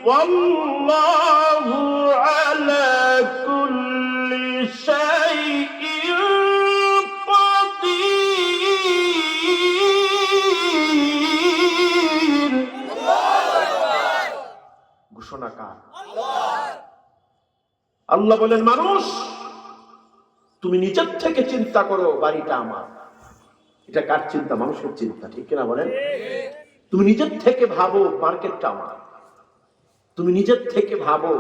ওয়াল্লাহু আলা কুল্লি শাইইন কাদির। ঘোষণা কার? আল্লাহ বলেন, মানুষ তুমি নিজের থেকে চিন্তা করো, বাড়িটা আমার। এটা কার চিন্তা? মানুষের চিন্তা, ঠিক কিনা বলেন? তুমি নিজের থেকে ভাবো, মার্কেটটা আমার। তুমি নিজের থেকে ভাবো,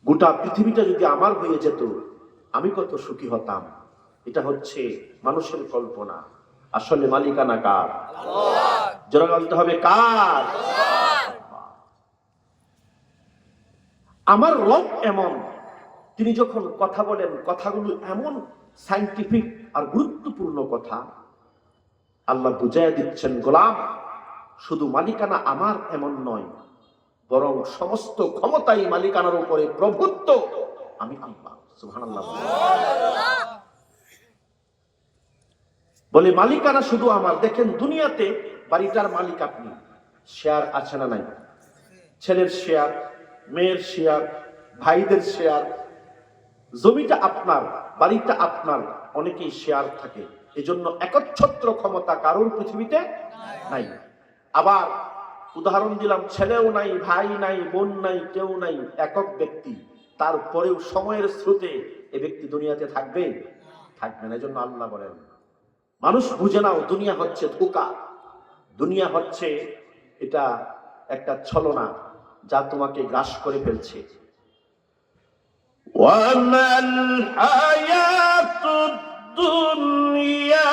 গোটা পৃথিবীটা যদি আমার হয়ে যেত আমি কত সুখী হতাম। এটা হচ্ছে মানুষের কল্পনা। আসলে মালিকানা কার? জোরে বলতে হবে, কার? আমার রব এমন, তিনি যখন কথা বলেন কথাগুলো এমন সায়েন্টিফিক আর গুরুত্বপূর্ণ কথা। আল্লাহ বুঝাইয়া দিচ্ছেন, গোলাম শুধু মালিকানা আমার এমন নয়, বরং সমস্ত ক্ষমতাই মালিকানার উপরে প্রভুত্ব আমি আল্লাহ। সুবহানাল্লাহ। বলে মালিকানা শুধু আমার। দেখেন দুনিয়াতে বাড়িটার মালিক আপনি, শেয়ার আছে না নাই? ছেলের শেয়ার, মেয়ের শেয়ার, ভাইদের শেয়ার। জমিটা আপনার, বাড়িটা আপনার, অনেকেই শেয়ার থাকে। এজন্য একচ্ছত্র ক্ষমতা কারোর পৃথিবীতে নাই। আবার উদাহরণ দিলাম, ছেলেও নাই, ভাই নাই, বোন নাই, কেউ নাই, একক ব্যক্তি। তারপরেও সময়ের স্রোতে এ ব্যক্তি দুনিয়াতে থাকবে? থাকবে না। এজন্য আল্লাহ বলেন, মানুষ বুঝে নাও, দুনিয়া হচ্ছে ধোঁকা, দুনিয়া হচ্ছে এটা একটা ছলনা যা তোমাকে গ্রাস করে ফেলছে। ওয়ামাল হায়াতুদ দুনিয়া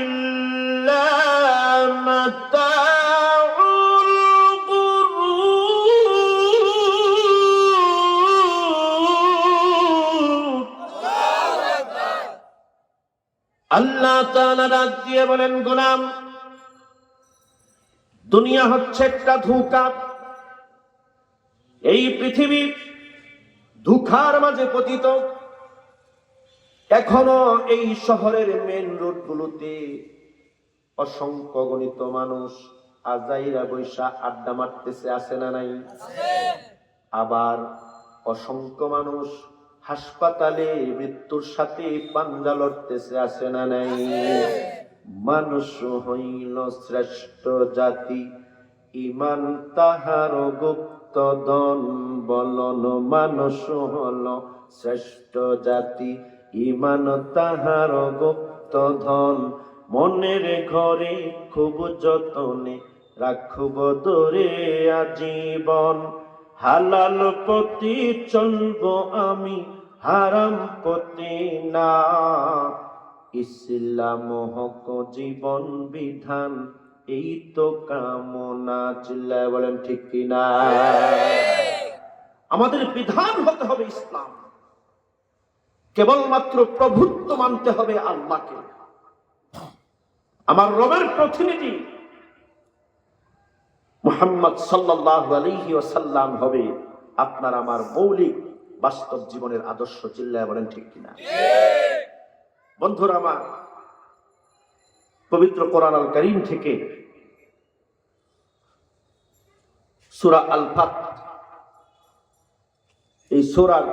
ইল্লা মাতাউল গুরুর। আল্লাহ তাআলা ডাক দিয়ে বলেন, গোলাম দুনিয়া হচ্ছে একটা ধোঁকা। এই পৃথিবী ধোঁকার মাঝে পতিত। এখনো এই শহরের মেন রোড গুলোতে অসংখ্য গণিত মানুষ আজাইরা বৈশা আড্ডা মারতেছে, আছে না নাই? আবার অসংখ্য মানুষ হাসপাতালে মৃত্যুর সাথে পাঞ্জা লড়তেছে, আছে না নাই? মানুষ হইল শ্রেষ্ঠ জাতি, ইমান তাহার গুপ্ত ধন। বলন মানুষ হল শ্রেষ্ঠ জাতি, ইমান তাহার গুপ্ত ধন। মনের ঘরে খুব যতনে রাখব দরে আজীবন। হালাল পথে চলব আমি, হারাম পথে না। ইসলাম হক জীবন বিধান, এই তো কামনা। চিল্লায় বলেন ঠিক কিনা? আমাদের বিধান হতে হবে ইসলাম। কেবলমাত্র প্রভুত্ব মানতে হবে আল্লাহকে। আমার রবের প্রতিনিধি মুহাম্মদ সাল্লাল্লাহু আলাইহি ওয়াসাল্লাম হবে আপনার আমার মৌলিক বাস্তব জীবনের আদর্শ। চিল্লায় বলেন ঠিক কিনা? বন্ধুরা আমার, পবিত্র কোরআন আল কারীম থেকে সূরা আল ফাত, এই সূরার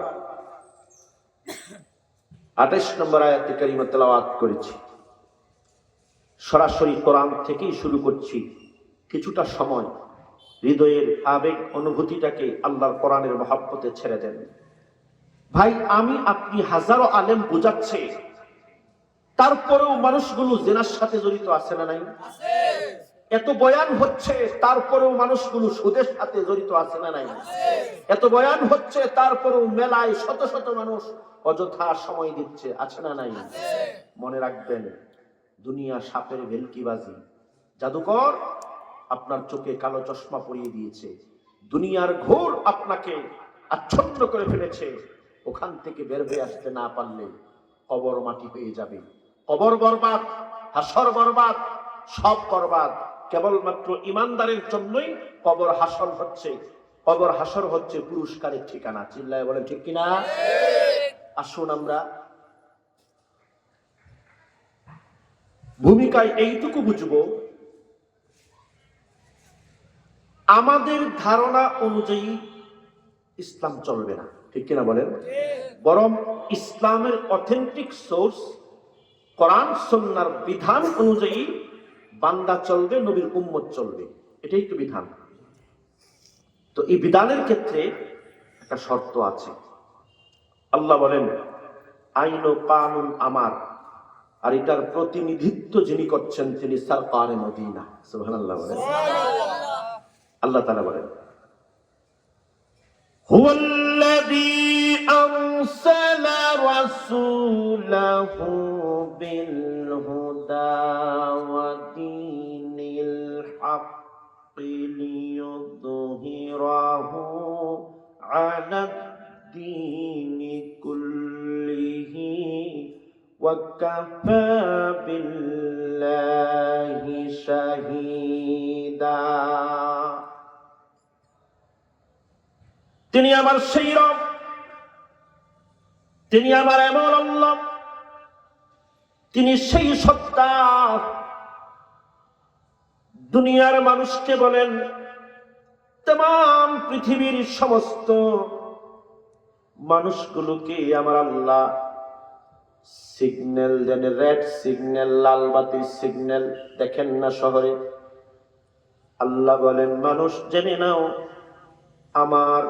28 নম্বর আয়াতে কারিমা তেলাওয়াত করেছি। সরাসরি কোরআন থেকেই শুরু করছি। কিছুটা সময় হৃদয়ের আবেগ অনুভূতিটাকে আল্লাহর কোরআনের মহব্বতে ছেড়ে দেন। ভাই, আমি আপনি হাজারো আলেম বোঝাচ্ছে, তারপরেও মানুষগুলো জিনার সাথে জড়িত আছে না নাই? এত বয়ান হচ্ছে, তারপরেও মানুষগুলো সুদের সাথে জড়িত আছে না নাই? এত বয়ান হচ্ছে, তারপরেও মেলায় শত শত মানুষ অযথা সময় দিচ্ছে, আছে না নাই? মনে রাখবেন, দুনিয়া সাপের ভেলকিবাজি। জাদুকর আপনার চোখে কালো চশমা পরিয়ে দিয়েছে। দুনিয়ার ঘোর আপনাকে আচ্ছন্ন করে ফেলেছে। ওখান থেকে বের হয়ে আসতে না পারলে কবর মাটি হয়ে যাবে। কবর বরবাদ, হাসর বরবাদ, সব বরবাদ। কেবলমাত্র ইমানদারের জন্যই কবর হাসর হচ্ছে। কবর হাসর হচ্ছে পুরস্কারের ঠিকানা। চিল্লায় বলেন ঠিক কিনা? আসুন আমরা ভূমিকায় এইটুকু বুঝবো, আমাদের ধারণা অনুযায়ী ইসলাম চলবে না, ঠিক কিনা বলেন? বরং ইসলামের অথেন্টিক সোর্স কোরআন সুন্নাহর বিধান অনুযায়ী বান্দা চলবে, নবীর উম্মত চলবে, এটাই তো বিধান। তো এই বিধানের ক্ষেত্রে একটা শর্ত আছে। আল্লাহ বলেন আইন ও কানুন আমার, আর এটার প্রতিনিধিত্ব যিনি করছেন তিনি সরকারে মদিনা। সুবহানাল্লাহ বলেন। আল্লাহ তাআলা বলেন হুয়াল্লাযী আরসালা রাসূলাহু বিল হুদা ওয়া দীনিল হাক্কি লিইয়ুযহিরাহু আলা দ্দীনি কুল্লিহি ওয়া কাফা বিল্লাহি শাহীদা। তিনি আমার সেই রব, তিনি আমার এমন আল্লাহ, তিনি সেই সত্তা। দুনিয়ার মানুষকে বলেন, तमाम পৃথিবীর সমস্ত মানুষগুলোকে আমার আল্লাহ সিগন্যাল দেন, রেড সিগন্যাল, লাল বাতি সিগন্যাল। দেখেন না শহরে? আল্লাহ বলেন মানুষ জেনে নাও আমার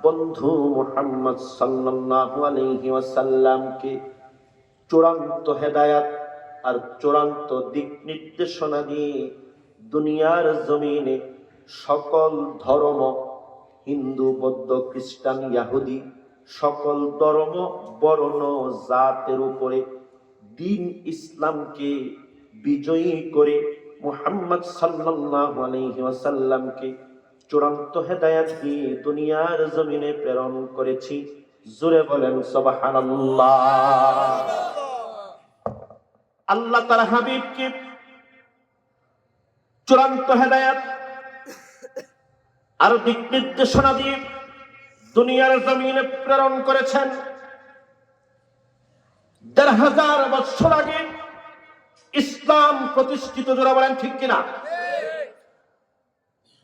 বন্ধু মুহাম্মদ সাল্লাল্লাহু আলাইহি ওয়াসাল্লামকে চূড়ান্ত হেদায়াত আর চূড়ান্ত দিক নির্দেশনা দিয়ে দুনিয়ার জমিনে সকল ধর্ম, হিন্দু, বৌদ্ধ, খ্রিস্টান, ইহুদি, সকল ধর্ম, বর্ণ, জাতের উপরে দ্বীন ইসলামকে বিজয়ী করে মুহাম্মদ সাল্লাল্লাহু আলাইহি ওয়াসাল্লামকে চূড়ান্ত হেদায়াত দিয়ে দুনিয়ার জমিনে প্রেরণ করেছি। জোরে বলেন সুবহানাল্লাহ। আল্লাহ তার হাবিবকে চূড়ান্ত হেদায়াত আর দিক নির্দেশনা দিয়ে দুনিয়ার জমিনে প্রেরণ করেছেন। ১৫০০ বছর আগে ইসলাম প্রতিষ্ঠিত। জোরে বলেন ঠিক কিনা?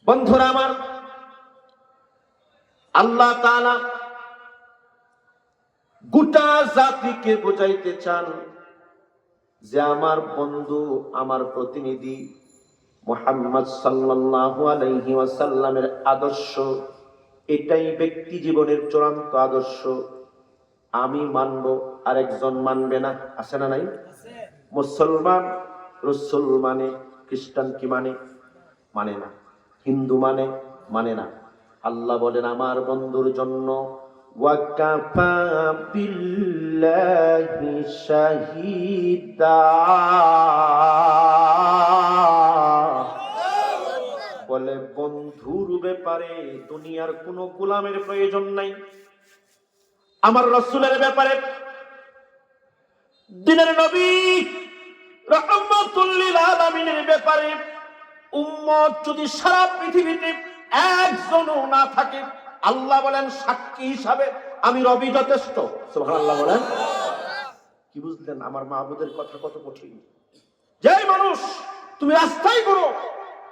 বন্ধুরা আমার, আল্লাহ তাআলা গোটা জাতিকে বোঝাইতে চান যে আমার বন্ধু, আমার প্রতিনিধি মুহাম্মদ সাল্লাল্লাহু আলাইহি ওয়াসাল্লামের আদর্শ এটাই ব্যক্তি জীবনের চূড়ান্ত আদর্শ। আমি মানব, আরেকজন মানবে না। আছে না নাই? মুসলমান রাসূল মানে, খ্রিস্টান কি মানে? মানে না। হিন্দু মানে? মানে না। আল্লাহ বলেন আমার বন্ধুর জন্য ওয়াকাফা বিল্লাহি শাহীদা, বলে বন্ধুর ব্যাপারে দুনিয়ার কোনো গোলামের প্রয়োজন নাই। আমার রাসূলের ব্যাপারে, দিনের নবী রাহমাতুল লিল আলামিনের ব্যাপারে উম্মত যদি সারা পৃথিবীতে একজনও না থাকে, আল্লাহ বলেন সাক্ষী হিসাবে আমি রবি যথেষ্ট। সুবহানাল্লাহ বলেন। কি বুঝলেন আমার মাহবুবের কথা কত কঠিন? যে মানুষ তুমি রাস্তায় ঘুরো,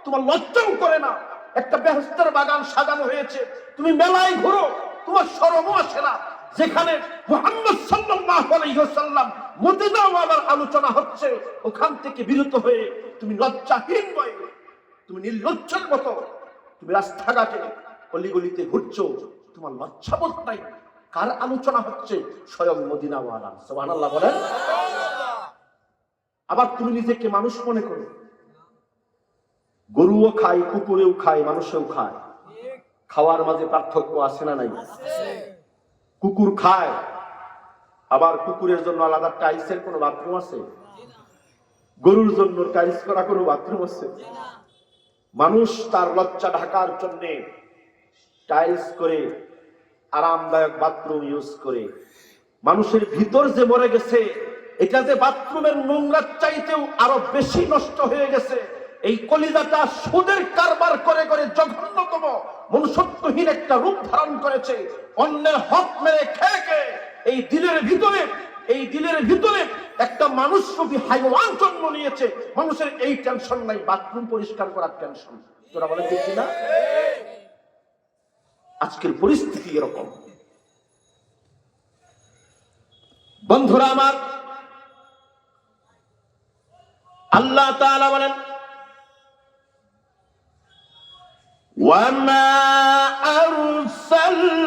তোমার লজ্জাও করে না, একটা বেহেশতের বাগান সাজানো হয়েছে, তুমি মেলায় ঘুরো, তোমার শরমও আসে না, যেখানে মুহাম্মদ সাল্লাল্লাহু আলাইহি ওয়াসাল্লাম মদিনা ওয়ালার আলোচনা হচ্ছে, ওখান থেকে বিরত হয়ে তুমি লজ্জাহীন হয়ে, তুমি নির্লজ্জের মতো তুমি রাস্তাঘাটে গলিগলিতে ঘুরছো, তোমার লজ্জাবোধ নাই। কার আলোচনা হচ্ছে? স্বয়ং মদিনা ওয়ালা। সুবহানাল্লাহ বলেন। আবার তুমি নিজেকে মানুষ মনে করো। গরুও খায়, কুকুরেও খায়, মানুষেও খায়। খাওয়ার মাঝে পার্থক্য আছে না নাই? কুকুর খায়, আবার কুকুরের জন্য আলাদা টাইলসের কোনো বাথরুম আছে? গরুর জন্য টাইলস করা কোনো বাথরুম আছে? মানুষ তার লজ্জা ঢাকার জন্য টাইলস করে আরামদায়ক বাথরুম ইউজ করে। মানুষের ভিতর যে মরে গেছে, এটা যে বাথরুমের নোংরার চাইতেও আরো বেশি নষ্ট হয়ে গেছে। এই কলিজাটা সুদের কারবার করে করে জঘন্যতম মনুষ্যত্বহীন একটা রূপ ধারণ করেছে। অন্যের হক মেরে খেয়ে খেয়ে এই দিলের ভিতরে একটা মানুষ রূপী হাইওয়ান জন্ম নিয়েছে, মানুষের এই টেনশন নাই, বাথরুম পরিষ্কার করার টেনশন। তোরা বলে ঠিক কিনা? আজকের পরিস্থিতি এরকম। বন্ধুরা আমার, আল্লাহ তাআলা বলেন ওয়ামা আরসালনা